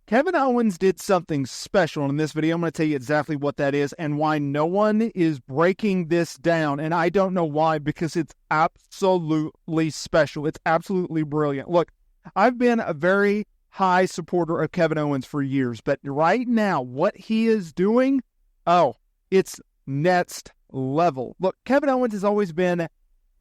Kevin Owens did something special in this video. I'm going to tell you exactly what that is and why no one is breaking this down. And I don't know why, because it's absolutely special. It's absolutely brilliant. Look, I've been a very high supporter of Kevin Owens for years, but right now, what he is doing, it's next level. Look, Kevin Owens has always been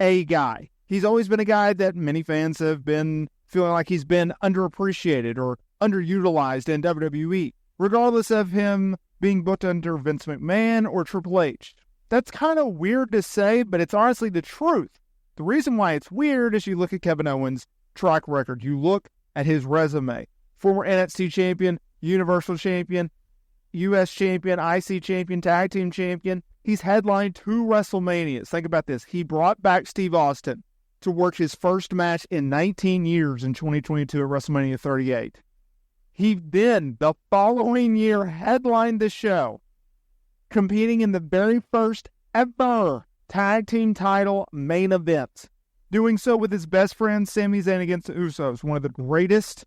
a guy. He's always been a guy that many fans have been feeling like he's been underappreciated or underutilized in WWE, regardless of him being booked under Vince McMahon or Triple H. That's kind of weird to say, but it's honestly the truth. The reason why it's weird is you look at Kevin Owens' track record. You look at his resume. Former NXT champion, Universal champion, U.S. champion, IC champion, Tag Team champion. He's headlined 2 WrestleManias. Think about this. He brought back Steve Austin to work his first match in 19 years in 2022 at WrestleMania 38. He then, the following year, headlined the show, competing in the very first ever tag team title main event, doing so with his best friend Sami Zayn against the Usos, one of the greatest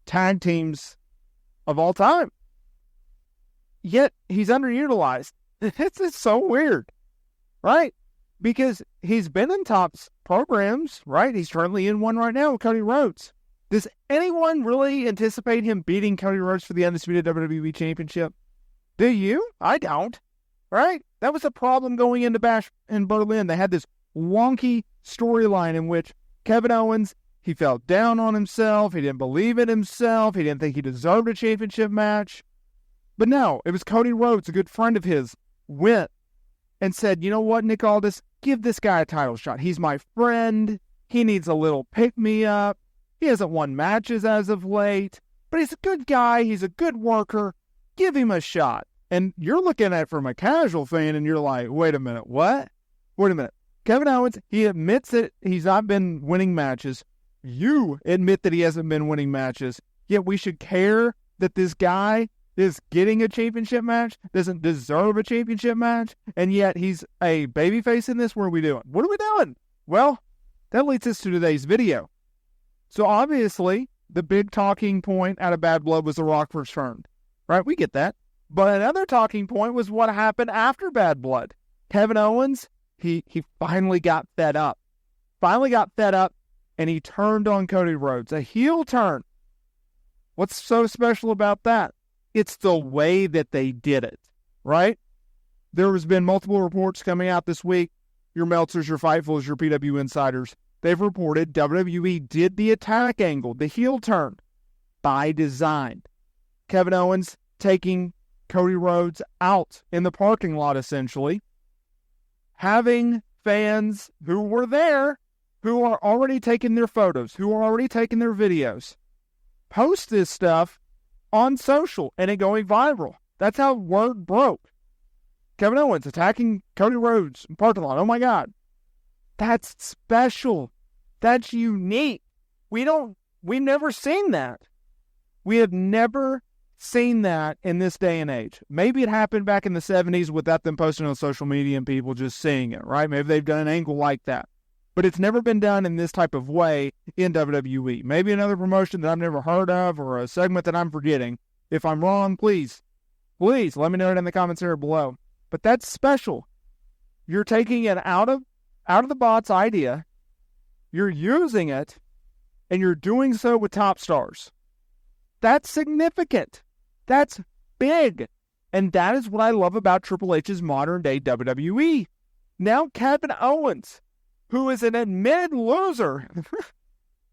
tag teams of all time. Yet, he's underutilized. It's so weird, right? Because he's been in top programs, right? He's currently in one right now with Cody Rhodes. Does anyone really anticipate him beating Cody Rhodes for the Undisputed WWE Championship? Do you? I don't. Right? That was a problem going into Bash in Berlin. They had this wonky storyline in which Kevin Owens, he felt down on himself. He didn't believe in himself. He didn't think he deserved a championship match. But no, it was Cody Rhodes, a good friend of his, went and said, you know what, Nick Aldis, give this guy a title shot. He's my friend. He needs a little pick-me-up. He hasn't won matches as of late, but he's a good guy. He's a good worker. Give him a shot. And you're looking at it from a casual fan, and you're like, wait a minute, what? Wait a minute. Kevin Owens, he admits that he's not been winning matches. You admit that he hasn't been winning matches. Yet we should care that this guy is getting a championship match, doesn't deserve a championship match, and yet he's a babyface in this? What are we doing? What are we doing? Well, that leads us to today's video. So obviously, the big talking point out of Bad Blood was The Rock returned, right? We get that. But another talking point was what happened after Bad Blood. Kevin Owens, he finally got fed up. And he turned on Cody Rhodes. A heel turn. What's so special about that? It's the way that they did it, right? There has been multiple reports coming out this week. Your Meltzers, your Fightfuls, your PW Insiders. They've reported WWE did the attack angle, the heel turn, by design. Kevin Owens taking Cody Rhodes out in the parking lot, essentially. Having fans who were there, who are already taking their photos, who are already taking their videos, post this stuff on social and it going viral. That's how word broke. Kevin Owens attacking Cody Rhodes in parking lot. Oh my God. That's special. That's unique. We've never seen that. We have never seen that in this day and age. Maybe it happened back in the 70s without them posting on social media and people just seeing it, right? Maybe they've done an angle like that. But it's never been done in this type of way in WWE. Maybe another promotion that I've never heard of or a segment that I'm forgetting. If I'm wrong, please let me know it in the comments area below. But that's special. You're taking it out of the box idea, you're using it, and you're doing so with top stars. That's significant. That's big. And that is what I love about Triple H's modern day WWE. Now Kevin Owens, who is an admitted loser,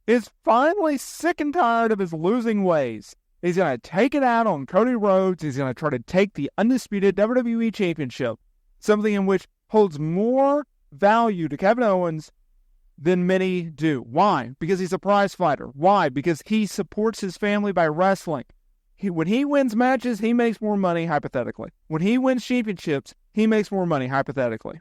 is finally sick and tired of his losing ways. He's going to take it out on Cody Rhodes. He's going to try to take the undisputed WWE Championship, something in which holds more value to Kevin Owens than many do. Why? Because he's a prize fighter. Why? Because he supports his family by wrestling. When he wins matches, he makes more money, hypothetically. When he wins championships, he makes more money, hypothetically.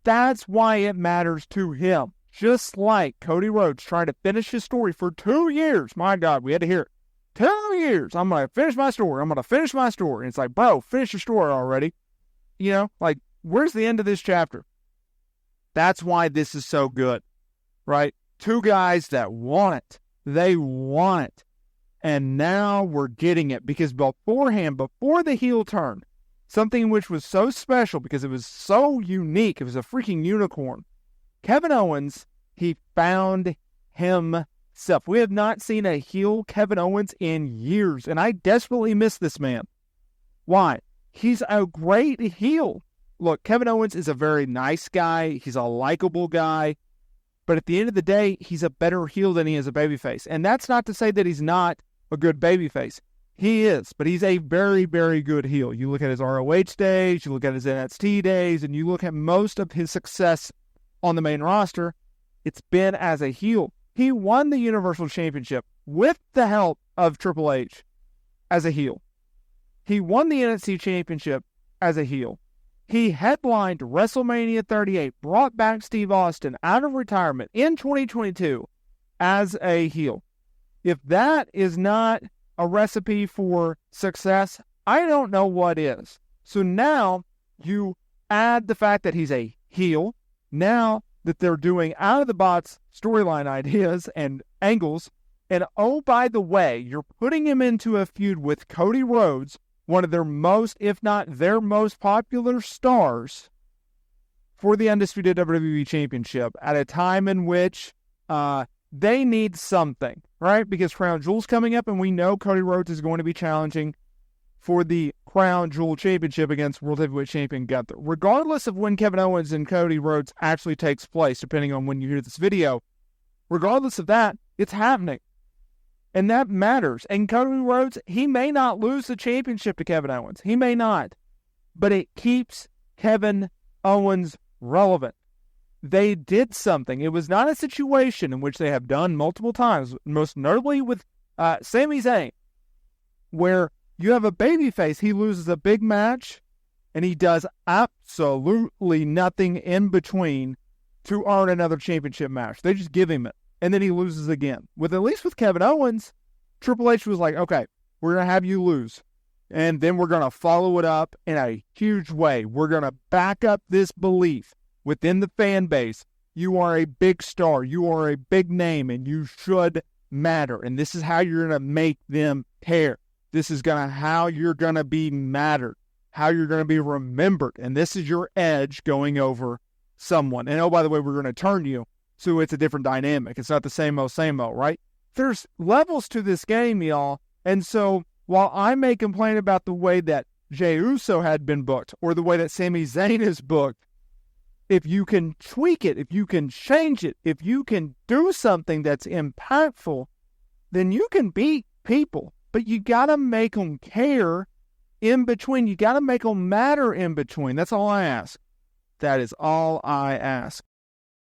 That's why it matters to him. Just like Cody Rhodes trying to finish his story for 2 years. My God, we had to hear it. 2 years. I'm going to finish my story. I'm going to finish my story. And it's like, bro, finish your story already. You know, like, where's the end of this chapter? That's why this is so good, right? Two guys that want it. They want it. And now we're getting it, because beforehand, before the heel turn, something which was so special because it was so unique, it was a freaking unicorn. Kevin Owens, he found himself. We have not seen a heel Kevin Owens in years, and I desperately miss this man. Why? He's a great heel. Look, Kevin Owens is a very nice guy. He's a likable guy. But at the end of the day, he's a better heel than he is a babyface. And that's not to say that he's not a good babyface. He is, but he's a very, very good heel. You look at his ROH days, you look at his NXT days, and you look at most of his success on the main roster, it's been as a heel. He won the Universal Championship with the help of Triple H as a heel. He won the NXT Championship as a heel. He headlined WrestleMania 38, brought back Steve Austin out of retirement in 2022 as a heel. If that is not a recipe for success, I don't know what is. So now you add the fact that he's a heel, now that they're doing out-of-the-box storyline ideas and angles, and oh, by the way, you're putting him into a feud with Cody Rhodes, one of their most, if not their most popular stars, for the undisputed WWE Championship at a time in which they need something, right? Because Crown Jewel's coming up, and we know Cody Rhodes is going to be challenging for the Crown Jewel Championship against World Heavyweight Champion Gunther. Regardless of when Kevin Owens and Cody Rhodes actually takes place, depending on when you hear this video, regardless of that, it's happening. And that matters. And Cody Rhodes, he may not lose the championship to Kevin Owens. He may not. But it keeps Kevin Owens relevant. They did something. It was not a situation in which they have done multiple times, most notably with Sami Zayn, where you have a babyface, he loses a big match, and he does absolutely nothing in between to earn another championship match. They just give him it. And then he loses again. At least with Kevin Owens, Triple H was like, okay, we're going to have you lose. And then we're going to follow it up in a huge way. We're going to back up this belief within the fan base. You are a big star. You are a big name, and you should matter. And this is how you're going to make them care. This is how you're going to be mattered, how you're going to be remembered. And this is your edge going over someone. And oh, by the way, we're going to turn you. So it's a different dynamic. It's not the same old, right? There's levels to this game, y'all. And so while I may complain about the way that Jey Uso had been booked or the way that Sami Zayn is booked, if you can tweak it, if you can change it, if you can do something that's impactful, then you can beat people. But you got to make them care in between. You got to make them matter in between. That's all I ask. That is all I ask.